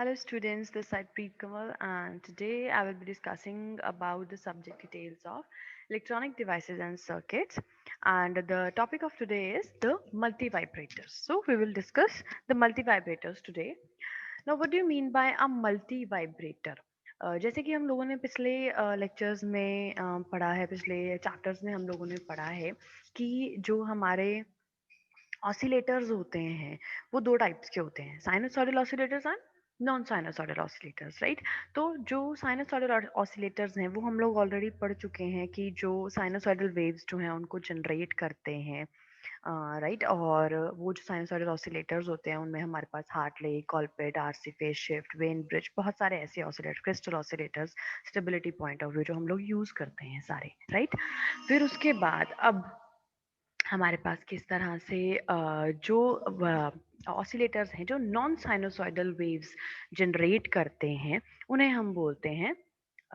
Hello students, this is Preet Kamal and today I will be discussing about the subject details of electronic devices and circuits, and the topic of today is the multivibrators. So we will discuss the multivibrators today. Now what do you mean by a multivibrator? जैसे कि हम लोगों ने पिछले lectures में पढ़ा है, पिछले चैप्टर्स में हम लोगों ने पढ़ा है कि जो हमारे ऑसिलेटर्स होते हैं वो दो टाइप्स के होते हैं, sinusoidal oscillators and non sinusoidal oscillators, right. तो जो साइनसॉइडल ऑसिलेटर्स हैं वो हम लोग ऑलरेडी पढ़ चुके हैं कि जो साइनसॉइडल वेव्स जो हैं उनको जनरेट करते हैं, राइट। और वो जो साइनसॉइडल ऑसिलेटर्स होते हैं उनमें हमारे पास Hartley, Colpitts, RC phase shift, Wien bridge, बहुत सारे ऐसे oscillator, crystal oscillators, stability point of view जो हम लोग यूज करते हैं सारे, राइट। फिर उसके बाद अब हमारे पास किस तरह से जो ऑसिलेटर्स हैं जो नॉन साइनोसॉइडल वेव्स जनरेट करते हैं उन्हें हम बोलते हैं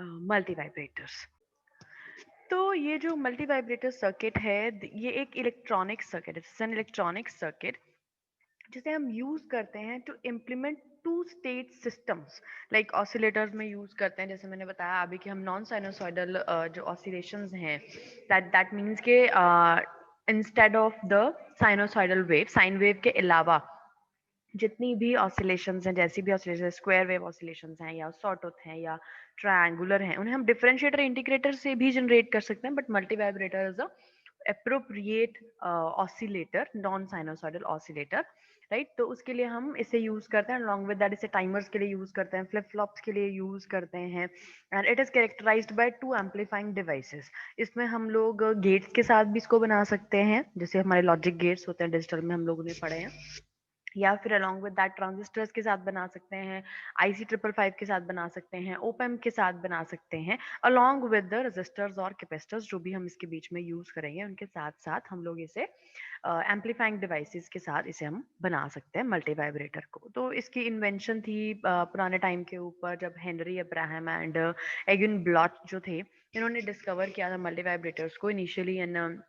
मल्टी वाइब्रेटर्स। तो ये जो मल्टी वाइब्रेटर सर्किट है ये एक इलेक्ट्रॉनिक सर्किट है, एन इलेक्ट्रॉनिक सर्किट जिसे हम यूज करते हैं to implement two state systems, like oscillators में यूज करते हैं। जैसे मैंने बताया अभी कि हम नॉन साइनोसॉइडल जो ऑसिलेशंस हैं, दैट मीन्स के instead of the sinusoidal wave, sine wave के अलावा जितनी भी ऑसिलेशंस हैं, जैसी भी ऑसिलेशन, स्क्वायर वेव ऑसिलेशंस हैं या सॉटूथ हैं या ट्रायंगुलर हैं, उन्हें हम डिफरेंशिएटर इंटीग्रेटर से भी जनरेट कर सकते हैं, but multi vibrator is a appropriate oscillator, non sinusoidal oscillator, right. तो उसके लिए हम इसे यूज करते हैं, along with that इसे टाइमर्स के लिए यूज करते हैं, फ्लिप फ्लॉप्स के लिए यूज करते हैं, and it is characterized by two amplifying devices. इसमें हम लोग गेट्स के साथ भी इसको बना सकते हैं, जैसे हमारे लॉजिक गेट्स होते हैं, डिजिटल में हम लोगों ने पढ़े हैं, या फिर अलॉन्ग विद दैट ट्रांजिस्टर्स के साथ बना सकते हैं, आईसी 555 के साथ बना सकते हैं, ओपएम के साथ बना सकते हैं, अलॉन्ग विद द रेजिस्टर्स और कैपेसिटर्स जो भी हम इसके बीच में यूज करेंगे उनके साथ साथ हम लोग इसे एम्पलीफाइंग डिवाइसेस के साथ इसे हम बना सकते हैं मल्टी वाइब्रेटर को। तो इसकी इन्वेंशन थी पुराने टाइम के ऊपर, जब हेनरी अब्राहम एंड एगन ब्लॉच जो थे, इन्होंने डिस्कवर किया था मल्टी वाइब्रेटर्स को इनिशियली इन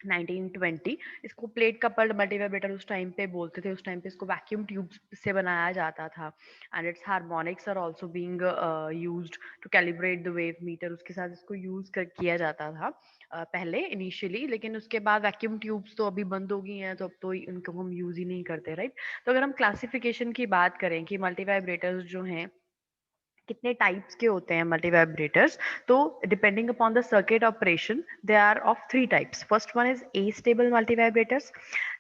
1920। इसको प्लेट कपल्ड मल्टीवाइब्रेटर उस टाइम पे बोलते थे, उस टाइम पे इसको वैक्यूम ट्यूब्स से बनाया जाता था, and its harmonics are also being used to calibrate the wave meter, उसके साथ इसको यूज किया जाता था पहले इनिशियली। लेकिन उसके बाद वैक्यूम ट्यूब्स तो अभी बंद हो गई हैं, तो अब तो इनको हम यूज ही नहीं करते, राइट। तो अगर हम क्लासिफिकेशन की बात करें कि मल्टीवाइब्रेटर्स जो हैं कितने टाइप्स के होते हैं मल्टी वाइब्रेटर्स, तो depending upon the circuit operation they are of three types. First one is astable multivibrators,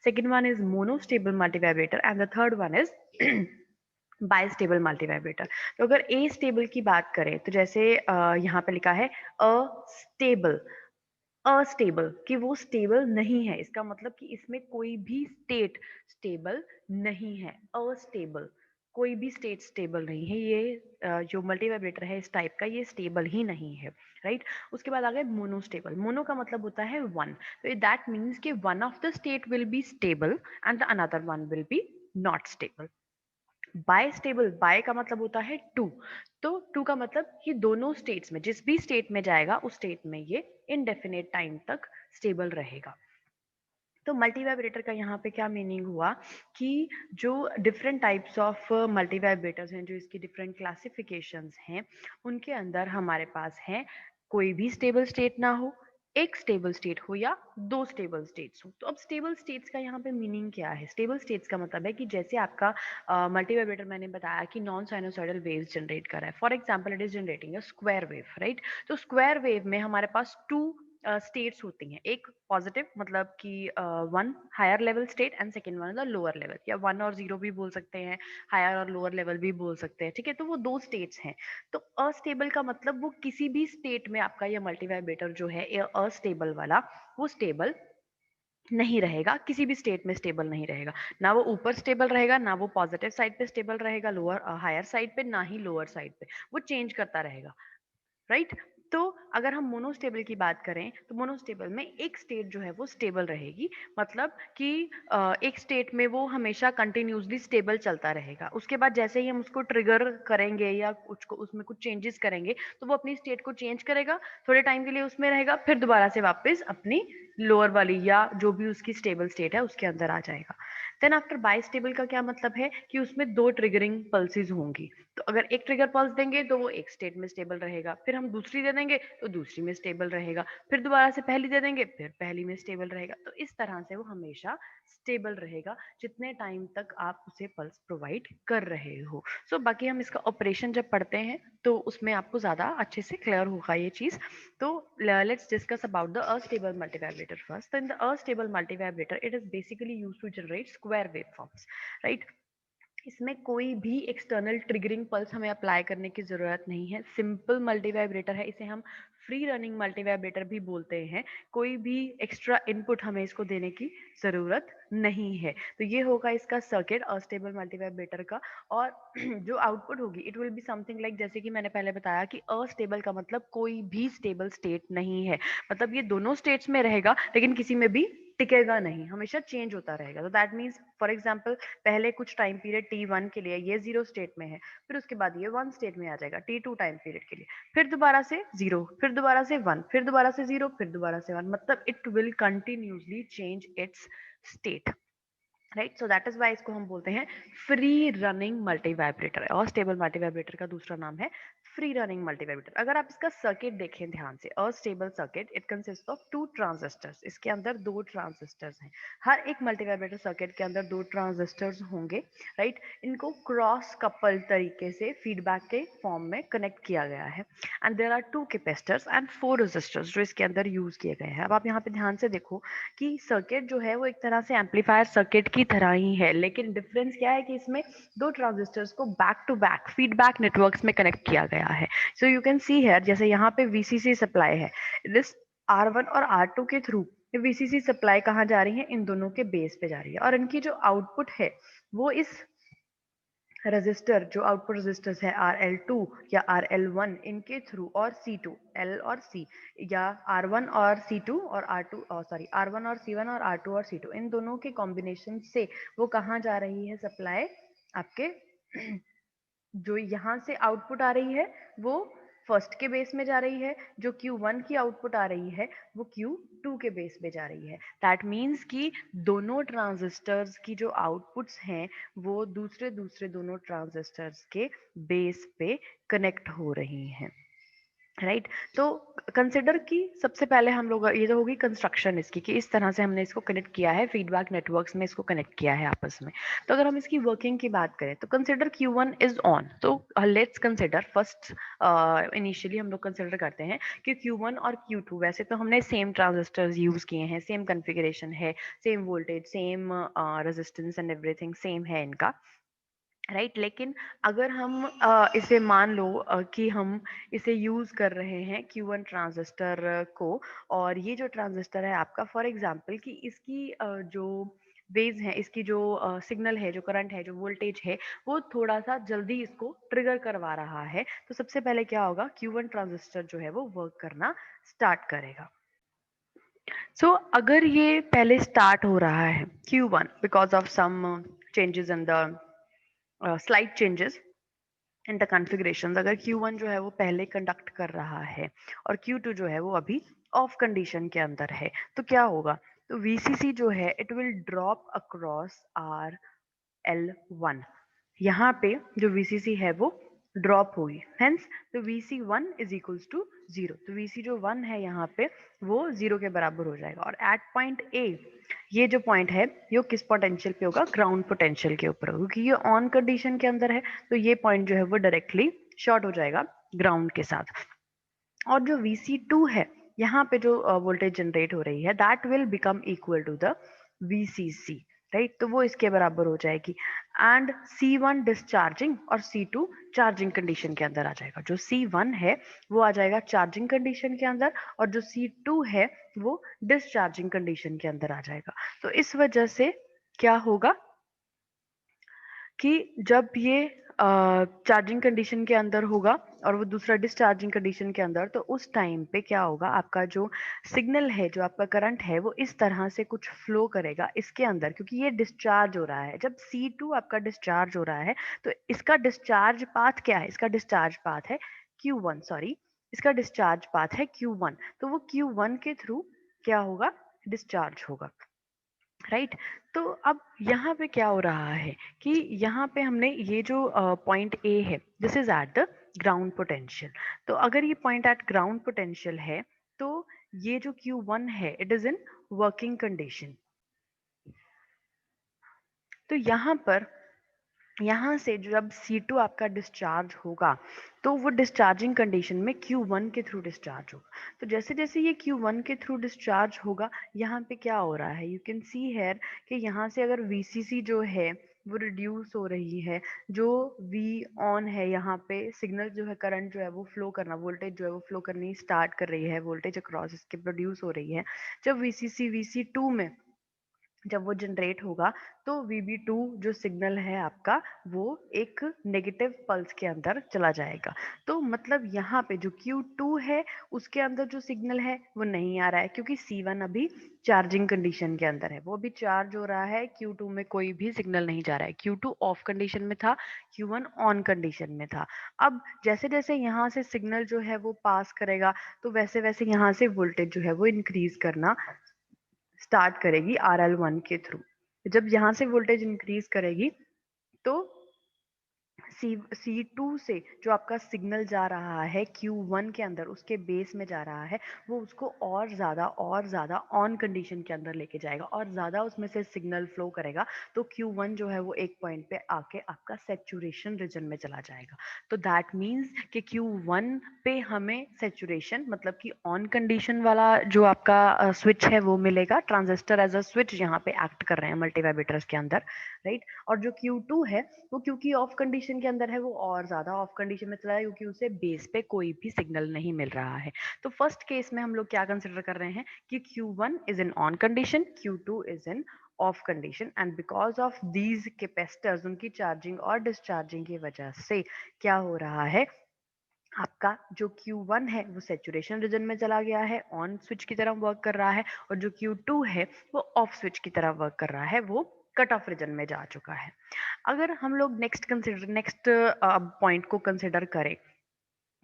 second one is monostable multivibrator, and the third one is bistable multivibrator. तो अगर ए stable की बात करें तो जैसे यहाँ पे लिखा है अस्टेबल, अस्टेबल कि वो स्टेबल नहीं है, इसका मतलब कि इसमें कोई भी स्टेट स्टेबल नहीं है, अस्टेबल, कोई भी स्टेट स्टेबल नहीं है। ये जो मल्टी वाइब्रेटर है इस टाइप का ये स्टेबल ही नहीं है, राइट। उसके बाद आ गए मोनोस्टेबल। मोनो का मतलब होता है वन, तो दैट मीन्स कि one of the state will be stable and the another one will be not stable. Bistable, bi का मतलब होता है टू, तो टू का मतलब कि दोनों स्टेट्स में, जिस भी स्टेट में जाएगा उस स्टेट में ये इनडेफिनेट टाइम तक स्टेबल रहेगा। तो मल्टी वाइब्रेटर का यहाँ पे क्या मीनिंग हुआ कि जो different types of multi vibrators हैं, जो इसकी डिफरेंट क्लासिफिकेशंस हैं, उनके अंदर हमारे पास है कोई भी स्टेबल स्टेट ना हो, एक स्टेबल स्टेट हो या दो स्टेबल स्टेट्स हो। तो अब स्टेबल स्टेट्स का यहाँ पे मीनिंग क्या है? स्टेबल स्टेट्स का मतलब है कि जैसे आपका मल्टी वाइब्रेटर मैंने बताया कि नॉन साइनोसॉइडल वेव्स जनरेट कर रहा है, for example it is generating a square wave, right. तो स्क्वायर वेव में हमारे पास टू स्टेट्स होती हैं, एक पॉजिटिव मतलब कि one higher level state and second one the lower level, या वन और जीरो भी बोल सकते हैं, हायर और लोअर लेवल भी बोल सकते हैं, ठीक है। तो वो दो स्टेट्स हैं। तो अस्टेबल का मतलब वो किसी भी स्टेट में आपका ये मल्टी वाइब्रेटर जो है अस्टेबल वाला, वो स्टेबल नहीं रहेगा, किसी भी स्टेट में स्टेबल नहीं रहेगा, ना वो ऊपर स्टेबल रहेगा, ना वो पॉजिटिव साइड पे स्टेबल रहेगा, लोअर हायर साइड पे, ना ही लोअर साइड पे, वो चेंज करता रहेगा, राइट। तो अगर हम मोनोस्टेबल की बात करें तो मोनोस्टेबल में एक स्टेट जो है वो स्टेबल रहेगी, मतलब कि एक स्टेट में वो हमेशा कंटिन्यूसली स्टेबल चलता रहेगा। उसके बाद जैसे ही हम उसको ट्रिगर करेंगे या उसको उसमें कुछ चेंजेस करेंगे तो वो अपनी स्टेट को चेंज करेगा, थोड़े टाइम के लिए उसमें रहेगा, फिर दोबारा से वापस अपनी लोअर वाली या जो भी उसकी स्टेबल स्टेट है उसके अंदर आ जाएगा। देन आफ्टर बाइस्टेबल का क्या मतलब है कि उसमें दो ट्रिगरिंग पल्सेस होंगी। तो अगर एक ट्रिगर पल्स देंगे तो वो एक स्टेट में स्टेबल रहेगा, फिर हम दूसरी दे देंगे तो दूसरी में स्टेबल रहेगा, फिर दोबारा से पहली दे देंगे फिर पहली में स्टेबल रहेगा। तो इस तरह से वो हमेशा स्टेबल रहेगा जितने टाइम तक आप उसे पल्स प्रोवाइड कर रहे हो। सो बाकी हम इसका ऑपरेशन जब पढ़ते हैं तो उसमें आपको ज़्यादा अच्छे से क्लियर होगा ये चीज़। तो let's discuss about the astable multivibrator first. So in the astable multivibrator, it is basically used to generate square waveforms, right? इसमें कोई भी एक्सटर्नल ट्रिगरिंग पल्स हमें अप्लाई करने की ज़रूरत नहीं है। सिंपल मल्टीवाइब्रेटर है, इसे हम फ्री रनिंग मल्टीवाइब्रेटर भी बोलते हैं। कोई भी एक्स्ट्रा इनपुट हमें इसको देने की ज़रूरत नहीं है। तो ये होगा इसका सर्किट अस्टेबल मल्टीवाइब्रेटर का। और जो आउटपुट होगी it will be something like, जैसे कि मैंने पहले बताया कि अस्टेबल का मतलब कोई भी स्टेबल स्टेट नहीं है। मतलब ये दोनों स्टेट्स में रहेगा लेकिन किसी में भी टिकेगा नहीं, हमेशा चेंज होता रहेगा। तो दैट मीन्स फॉर एग्जाम्पल पहले कुछ टाइम पीरियड T1 के लिए ये 0 स्टेट में है, फिर उसके बाद ये 1 स्टेट में आ जाएगा T2 टाइम पीरियड के लिए, फिर दोबारा से 0, फिर दोबारा से 1, फिर दोबारा से 0, फिर दोबारा से 1। मतलब it will continuously change its state, right. So that is why इसको हम बोलते हैं फ्री रनिंग मल्टीवाइब्रेटर। और स्टेबल मल्टीवाइब्रेटर का दूसरा नाम है फ्री रनिंग मल्टीवाइब्रेटर। अगर आप इसका सर्किट देखें ध्यान से, astable circuit it consist of two transistors. इसके अंदर दो ट्रांजिस्टर्स हैं। हर एक मल्टीवाइब्रेटर सर्किट के अंदर दो ट्रांजिस्टर्स होंगे, राइट। इनको क्रॉस कपल तरीके से फीडबैक के फॉर्म में कनेक्ट किया गया है। And there are two capacitors and four resistors जो इसके अंदर यूज किए गए हैं। अब आप यहाँ पे ध्यान से देखो कि सर्किट जो है वो एक तरह से एम्पलीफायर सर्किट की तरह ही है, लेकिन डिफरेंस क्या है कि इसमें दो ट्रांजिस्टर्स को back to back feedback networks में कनेक्ट किया गया है। So you can see here, जैसे यहाँ पे वीसीसी सप्लाई है, दिस R1 और R2 के थ्रू वीसीसी सप्लाई कहाँ जा रही है, इन दोनों के बेस पे जा रही है। और इनकी जो आउटपुट है वो इस रजिस्टर, जो आउटपुट रजिस्टर्स है RL2 या RL1, इनके थ्रू, और C2, L और C, या R1 और C2 और R2, सॉरी R1 और C1 और R2 और C2, इन दोनों के कॉम्बिनेशन से वो कहाँ जा रही है सप्लाई आपके जो यहाँ से आउटपुट आ रही है वो फर्स्ट के बेस में जा रही है, जो Q1 की आउटपुट आ रही है वो Q2 के बेस में जा रही है। दैट मीन्स कि दोनों ट्रांजिस्टर्स की जो आउटपुट्स हैं वो दूसरे दूसरे दोनों ट्रांजिस्टर्स के बेस पे कनेक्ट हो रही हैं, राइट। तो कंसिडर की सबसे पहले हम लोग, ये तो होगी कंस्ट्रक्शन इसकी कि इस तरह से हमने इसको कनेक्ट किया है, फीडबैक नेटवर्क्स में इसको कनेक्ट किया है आपस में। तो अगर हम इसकी वर्किंग की बात करें तो कंसिडर Q1 इज ऑन। तो लेट्स कंसिडर फर्स्ट, इनिशियली हम लोग कंसिडर करते हैं कि Q1 और Q2, वैसे तो हमने सेम ट्रांजिस्टर्स यूज किए हैं, सेम कॉन्फ़िगरेशन है, same voltage, same resistance and everything same है इनका, राइट। लेकिन अगर हम इसे मान लो कि हम इसे यूज कर रहे हैं Q1 ट्रांजिस्टर को, और ये जो ट्रांजिस्टर है आपका, फॉर एग्जांपल कि इसकी जो वेव्स है, इसकी जो सिग्नल है, जो करंट है, जो वोल्टेज है, वो थोड़ा सा जल्दी इसको ट्रिगर करवा रहा है। तो सबसे पहले क्या होगा, Q1 ट्रांजिस्टर जो है वो वर्क करना स्टार्ट करेगा। सो अगर ये पहले स्टार्ट हो रहा है Q1 because of some changes in the slight changes in the configurations, अगर Q1 जो है वो पहले कंडक्ट कर रहा है और Q2 जो है वो अभी ऑफ कंडीशन के अंदर है, तो क्या होगा, तो VCC जो है it will drop across RL1। यहाँ पे जो VCC है वो ड्रॉप होगी, हेंस तो VC1 इज इक्वल्स टू 0। तो VC जो 1 है यहाँ पे वो 0 के बराबर हो जाएगा। और एट पॉइंट A, ये जो पॉइंट है ये किस पोटेंशियल पे होगा, ग्राउंड पोटेंशियल के ऊपर, क्योंकि ये ऑन कंडीशन के अंदर है। तो ये पॉइंट जो है वो डायरेक्टली शॉर्ट हो जाएगा ग्राउंड के साथ। और जो VC2 है, यहाँ पे जो वोल्टेज जनरेट हो रही है, that will become equal to the VCC, right. तो वो इसके बराबर हो जाएगी। एंड C1 डिस्चार्जिंग और C2 चार्जिंग कंडीशन के अंदर आ जाएगा। जो C1 है वो आ जाएगा चार्जिंग कंडीशन के अंदर, और जो C2 है वो डिस्चार्जिंग कंडीशन के अंदर आ जाएगा। तो इस वजह से क्या होगा कि जब ये चार्जिंग कंडीशन के अंदर होगा और वो दूसरा डिस्चार्जिंग कंडीशन के अंदर, तो उस टाइम पे क्या होगा, आपका जो सिग्नल है, जो आपका करंट है, वो इस तरह से कुछ फ्लो करेगा इसके अंदर, क्योंकि ये डिस्चार्ज हो रहा है। जब C2 आपका डिस्चार्ज हो रहा है तो इसका डिस्चार्ज पाथ क्या है, इसका डिस्चार्ज पाथ है Q1, सॉरी, इसका डिस्चार्ज पाथ है Q1। तो वो Q1 के थ्रू क्या होगा, डिस्चार्ज होगा। राइट। तो अब यहाँ पे क्या हो रहा है कि यहाँ पे हमने ये जो पॉइंट ए है, this is at the ground potential. तो अगर ये पॉइंट एट ग्राउंड पोटेंशियल है, तो ये जो Q1 है it is in working condition. तो यहाँ से जब C2 आपका डिस्चार्ज होगा, तो वो डिस्चार्जिंग कंडीशन में Q1 के थ्रू डिस्चार्ज होगा। तो जैसे जैसे ये Q1 के थ्रू डिस्चार्ज होगा, यहाँ पे क्या हो रहा है, यू कैन सी हेयर कि यहाँ से अगर VCC जो है वो रिड्यूस हो रही है, जो V ऑन है, यहाँ पे सिग्नल जो है, करंट जो है वो फ्लो करना, वोल्टेज जो है वो फ्लो करनी स्टार्ट कर रही है, वोल्टेज अक्रॉस इसके प्रोड्यूस हो रही है। जब VCC VC2 में जब वो जनरेट होगा, तो VB2 जो सिग्नल है आपका, वो एक नेगेटिव पल्स के अंदर चला जाएगा। तो मतलब यहाँ पे जो Q2 है उसके अंदर जो सिग्नल है वो नहीं आ रहा है, क्योंकि C1 अभी चार्जिंग कंडीशन के अंदर है, वो अभी चार्ज हो रहा है। Q2 में कोई भी सिग्नल नहीं जा रहा है, Q2 ऑफ कंडीशन में था, Q1 ऑन कंडीशन में था। अब जैसे जैसे यहाँ से सिग्नल जो है वो पास करेगा, तो वैसे वैसे यहाँ से वोल्टेज जो है वो इंक्रीज करना स्टार्ट करेगी RL1 के थ्रू। जब यहाँ से वोल्टेज इंक्रीज करेगी, तो C2 से जो आपका सिग्नल जा रहा है Q1 के अंदर, उसके बेस में जा रहा है, वो उसको और ज़्यादा ऑन कंडीशन के अंदर लेके जाएगा, और ज़्यादा उसमें से सिग्नल फ्लो करेगा। तो Q1 जो है वो एक पॉइंट पे आके आपका सेचुरेशन रीजन में चला जाएगा। तो दैट मीन्स कि Q1 पे हमें सेचुरेशन, मतलब कि ऑन कंडीशन वाला जो आपका स्विच है वो मिलेगा। ट्रांजिस्टर एज अ स्विच यहाँ पे एक्ट कर रहे हैं मल्टीवाइब्रेटर्स के अंदर, राइट। और जो Q2 है वो, क्योंकि ऑफ कंडीशन के अंदर है, वो और ज्यादा ऑफ कंडीशन में चला है, क्योंकि उसे बेस पे कोई भी सिग्नल नहीं मिल रहा है। तो फर्स्ट केस में हम लोग क्या कंसिडर कर रहे हैं कि Q1 is in on condition, Q2 is in of condition, and because of these capacitors, उनकी चार्जिंग और डिस्चार्जिंग की वजह से क्या हो रहा है, आपका जो Q1 है वो सेचुरेशन रीजन में चला गया है, ऑन स्विच की तरह वर्क कर रहा है, और जो Q2 है वो ऑफ स्विच की तरह वर्क कर रहा है, वो कट ऑफ रीजन में जा चुका है। अगर हम लोग नेक्स्ट पॉइंट को कंसिडर करें,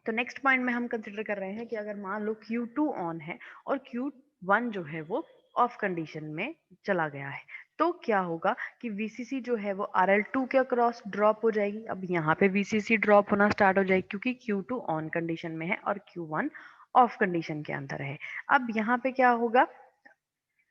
तो नेक्स्ट पॉइंट में हम कंसिडर कर रहे हैं कि अगर मान लो Q2 ऑन है और Q1 जो है वो ऑफ कंडीशन में चला गया है, तो क्या होगा कि VCC जो है वो RL2 के अक्रॉस ड्रॉप हो जाएगी। अब यहाँ पे VCC ड्रॉप होना स्टार्ट हो जाएगी, क्योंकि Q2 ऑन कंडीशन में है और Q1 ऑफ कंडीशन के अंदर है। अब यहाँ पे क्या होगा,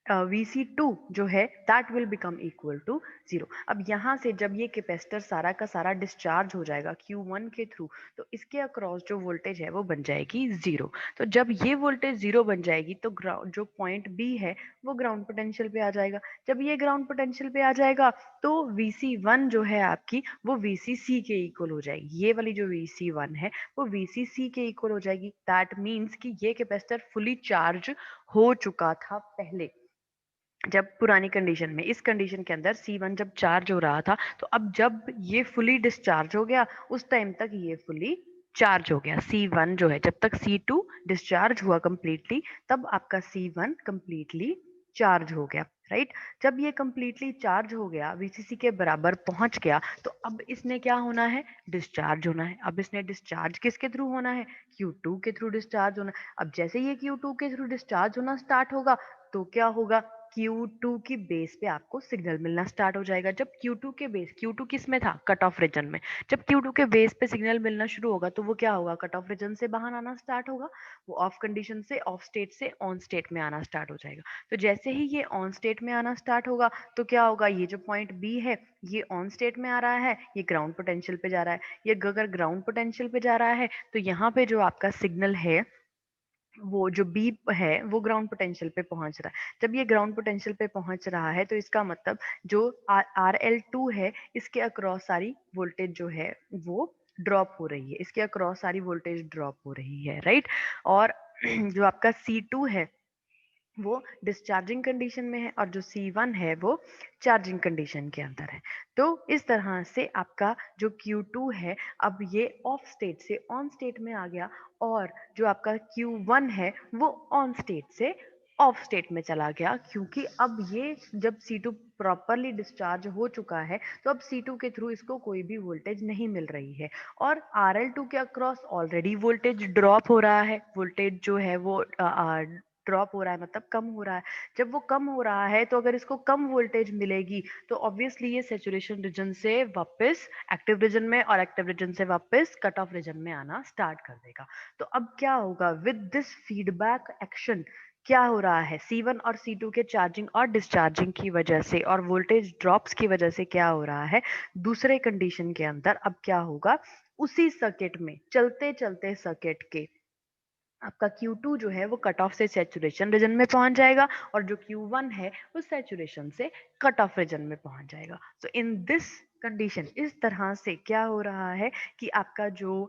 VC2 जो है that will become equal to 0। अब यहाँ से जब ये कैपेसिटर सारा का सारा डिस्चार्ज हो जाएगा Q1 के थ्रू, तो इसके अक्रॉस जो वोल्टेज है वो बन जाएगी 0। तो जब ये वोल्टेज 0 बन जाएगी, तो जो पॉइंट बी है वो ग्राउंड पोटेंशियल पे आ जाएगा। जब ये ग्राउंड पोटेंशियल पे आ जाएगा, तो VC1 जो है आपकी, वो VCC के इक्वल हो जाएगी। ये वाली जो VC1 है वो VCC के इक्वल हो जाएगी। दैट मीन्स कि ये कैपेसिटर फुली चार्ज हो चुका था पहले, जब पुरानी कंडीशन में। इस कंडीशन के अंदर C1 जब चार्ज हो रहा था, तो अब जब ये फुली डिस्चार्ज हो गया, उस टाइम तक ये फुली चार्ज हो गया। C1 जो है, जब तक C2 डिस्चार्ज हुआ कंप्लीटली, तब आपका C1 कंप्लीटली चार्ज हो गया, राइट। जब ये कंप्लीटली चार्ज हो गया, VCC के बराबर पहुंच गया, तो अब इसने क्या होना है, डिस्चार्ज होना है। अब इसने डिस्चार्ज किसके थ्रू होना है, Q2 के थ्रू डिस्चार्ज होना है। अब जैसे ये Q2 के थ्रू डिस्चार्ज होना स्टार्ट होगा, तो क्या होगा, Q2 की बेस पे आपको सिग्नल मिलना स्टार्ट हो जाएगा। जब Q2 के बेस, Q2 किस में था, कट ऑफ रीजन में। जब Q2 के बेस पे सिग्नल मिलना शुरू होगा, तो वो क्या होगा, कट ऑफ रीजन से बाहर आना स्टार्ट होगा। वो ऑफ कंडीशन से, ऑफ स्टेट से ऑन स्टेट में आना स्टार्ट हो जाएगा। तो जैसे ही ये ऑन स्टेट में आना स्टार्ट होगा, तो क्या होगा, ये जो पॉइंट बी है ये ऑन स्टेट में आ रहा है, ये ग्राउंड पोटेंशियल पे जा रहा है। ये अगर ग्राउंड पोटेंशियल पे जा रहा है, तो यहाँ पे जो आपका सिग्नल है, वो जो बी है वो ग्राउंड पोटेंशियल पे पहुंच रहा है। जब ये ग्राउंड पोटेंशियल पे पहुंच रहा है, तो इसका मतलब जो RL2 है, इसके अक्रॉस सारी वोल्टेज जो है वो ड्रॉप हो रही है, इसके अक्रॉस सारी वोल्टेज ड्रॉप हो रही है, राइट। और जो आपका C2 है वो डिस्चार्जिंग कंडीशन में है, और जो C1 है वो चार्जिंग कंडीशन के अंदर है। तो इस तरह से आपका जो Q2 है, अब ये ऑफ स्टेट से ऑन स्टेट में आ गया, और जो आपका Q1 है वो ऑन स्टेट से ऑफ स्टेट में चला गया, क्योंकि अब ये जब C2 प्रॉपरली डिस्चार्ज हो चुका है, तो अब C2 के थ्रू इसको कोई भी वोल्टेज नहीं मिल रही है, और RL2 के अक्रॉस ऑलरेडी वोल्टेज ड्रॉप हो रहा है। वोल्टेज जो है वो ड्रॉप हो रहा है मतलब कम हो रहा है। जब वो कम हो रहा है तो अगर इसको कम वोल्टेज मिलेगी तो ऑब्वियसली ये सैचुरेशन रीजन से वापस एक्टिव रीजन में और एक्टिव रीजन से वापस कट ऑफ रीजन में आना स्टार्ट कर देगा। तो अब क्या होगा विद दिस फीडबैक एक्शन, क्या हो रहा है C1 और C2 के चार्जिंग और डिस्चार्जिंग की वजह से और वोल्टेज ड्रॉप्स की वजह से क्या हो रहा है दूसरे कंडीशन के अंदर, अब क्या होगा उसी सर्किट में चलते चलते सर्किट के आपका Q2 जो है वो कट ऑफ से सैचुरेशन रीजन में पहुंच जाएगा और जो Q1 है वो सैचुरेशन से कट ऑफ रीजन में पहुंच जाएगा। सो इन दिस कंडीशन इस तरह से क्या हो रहा है कि आपका जो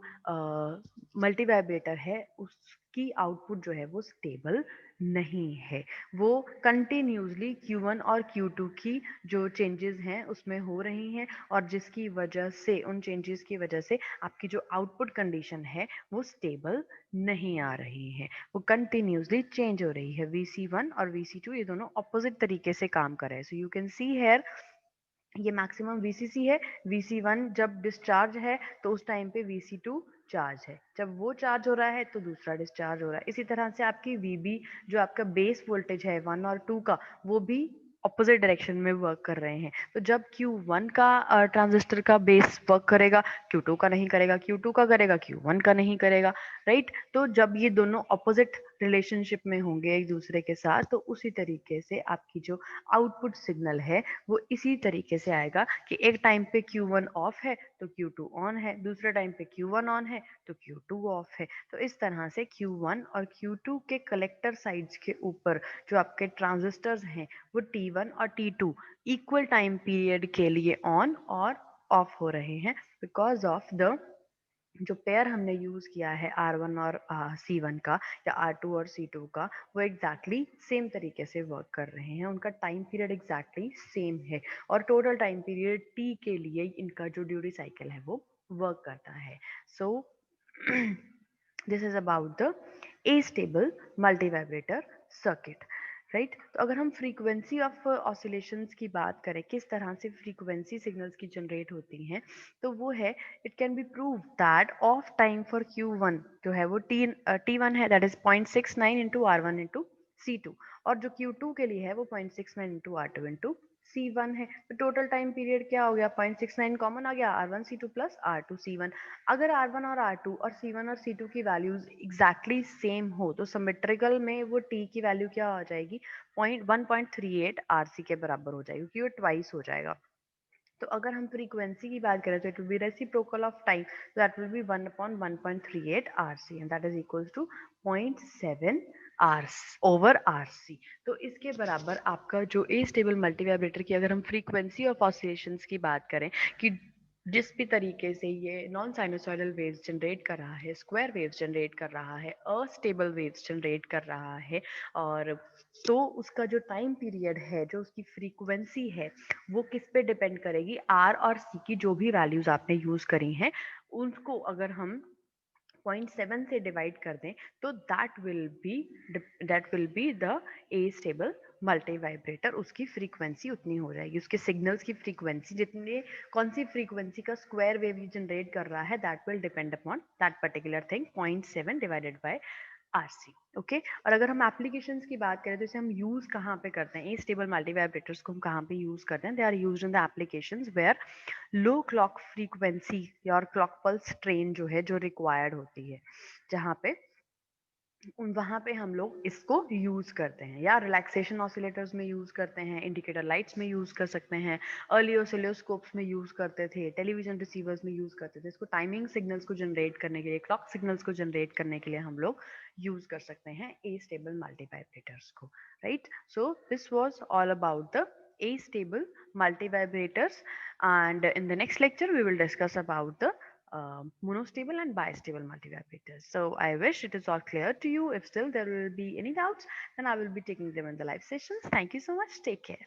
मल्टी वाइब्रेटर है उसकी आउटपुट जो है वो स्टेबल नहीं है, वो कंटिन्यूसली Q1 और Q2 की जो चेंजेस हैं उसमें हो रही हैं और जिसकी वजह से उन चेंजेस की वजह से आपकी जो आउटपुट कंडीशन है वो स्टेबल नहीं आ रही है, वो कंटिन्यूसली चेंज हो रही है। VC1 और VC2 ये दोनों ऑपोजिट तरीके से काम कर रहे हैं। So you can see here ये मैक्सिमम VCC है। VC1 जब डिस्चार्ज है तो उस टाइम पे VC2 चार्ज है, जब वो चार्ज हो रहा है तो दूसरा डिस्चार्ज हो रहा है। इसी तरह से आपकी VB जो आपका बेस वोल्टेज है 1 और 2 का वो भी ऑपोजिट डायरेक्शन में वर्क कर रहे हैं। तो जब Q1 का ट्रांजिस्टर का बेस वर्क करेगा Q2 का नहीं करेगा, Q2 का करेगा Q1 का नहीं करेगा, राइट। तो जब ये दोनों ऑपोजिट रिलेशनशिप में होंगे एक दूसरे के साथ तो उसी तरीके से आपकी जो आउटपुट सिग्नल है वो इसी तरीके से आएगा कि एक टाइम पे Q1 ऑफ है तो Q2 ऑन है, दूसरे टाइम पे Q1 ऑन है तो Q2 ऑफ है। तो इस तरह से Q1 और Q2 के कलेक्टर साइड्स के ऊपर जो आपके ट्रांजिस्टर्स हैं वो T1 और T2 इक्वल टाइम पीरियड के लिए ऑन और ऑफ हो रहे हैं बिकॉज ऑफ द जो पेयर हमने यूज किया है R1 और C1 का या R2 और C2 का वो एग्जैक्टली सेम तरीके से वर्क कर रहे हैं, उनका टाइम पीरियड एग्जैक्टली सेम है और टोटल टाइम पीरियड T के लिए इनका जो ड्यूटी साइकिल है वो वर्क करता है। So this is about the A stable multi vibrator circuit, right. तो अगर हम फ्रीक्वेंसी ऑफ ऑसिलेशंस की बात करें किस तरह से फ्रीक्वेंसी सिग्नल्स की जनरेट होती हैं तो वो है it can be prove that of time for Q1 जो है वो T1 है that is 0.69 into R1 into C2 और जो Q2 के लिए है वो 0.69 इंटू R2 इंटू C1 है। तो टोटल टाइम पीरियड क्या हो गया 0.69 कॉमन आ गया R1 C2 plus R2 C1। अगर R1 और R2 और C1 और C2 की वैल्यूज एग्जैक्टली सेम हो तो सिमेट्रिकल में वो T की वैल्यू क्या हो जाएगी 1.38 RC के बराबर हो जाएगी क्योंकि वो ट्वाइस हो जाएगा। तो अगर हम फ्रीक्वेंसी की बात करें तो it will be reciprocal of time, so that will be 1 upon 1.38 RC and that is equals to 0.7 R over RC। तो इसके बराबर आपका जो ए स्टेबल मल्टी वाइब्रेटर की अगर हम फ्रीक्वेंसी ऑफ ऑसिलेशंस की बात करें कि जिस भी तरीके से ये नॉन साइनोसॉइडल वेव्स जनरेट कर रहा है, स्क्वायर वेव्स जनरेट कर रहा है, अस्टेबल वेव्स जनरेट कर रहा है, और तो उसका जो टाइम पीरियड है जो उसकी फ्रीक्वेंसी है वो किस पे डिपेंड करेगी, आर और सी की जो भी वैल्यूज आपने यूज करी हैं उनको अगर हम 0.7 से डिवाइड कर दें तो that will be the A stable multi vibrator, उसकी फ्रीक्वेंसी उतनी हो जाएगी, उसके सिग्नल्स की फ्रीक्वेंसी जितने कौन सी फ्रीक्वेंसी का स्क्वायर वेव जनरेट कर रहा है that will depend upon that particular thing 0.7 divided by RC। Okay. और अगर हम एप्लीकेशंस की बात करें तो इसे हम यूज कहाँ पे करते हैं, ए स्टेबल मल्टी वाइब्रेटर्स को हम कहाँ पे यूज करते हैं, they are used in the applications where low clock frequency और क्लॉक पल्स ट्रेन जो है जो रिक्वायर्ड होती है, जहाँ पे वहाँ पे हम लोग इसको यूज करते हैं, या रिलैक्सेशन ऑसिलेटर्स में यूज करते हैं, इंडिकेटर लाइट्स में यूज कर सकते हैं, अर्ली ऑसिलोस्कोप्स में यूज करते थे, टेलीविजन रिसीवर्स में यूज करते थे, इसको टाइमिंग सिग्नल्स को जनरेट करने के लिए, क्लॉक सिग्नल्स को जनरेट करने के लिए हम लोग यूज कर सकते हैं ए स्टेबल मल्टी वाइब्रेटर्स को, right. So this was all about the A stable multivibrators, and in the next lecture we will discuss about the monostable and bistable multivibrators. So I wish it is all clear to you. If still there will be any doubts, then I will be taking them in the live sessions. Thank you so much. Take care.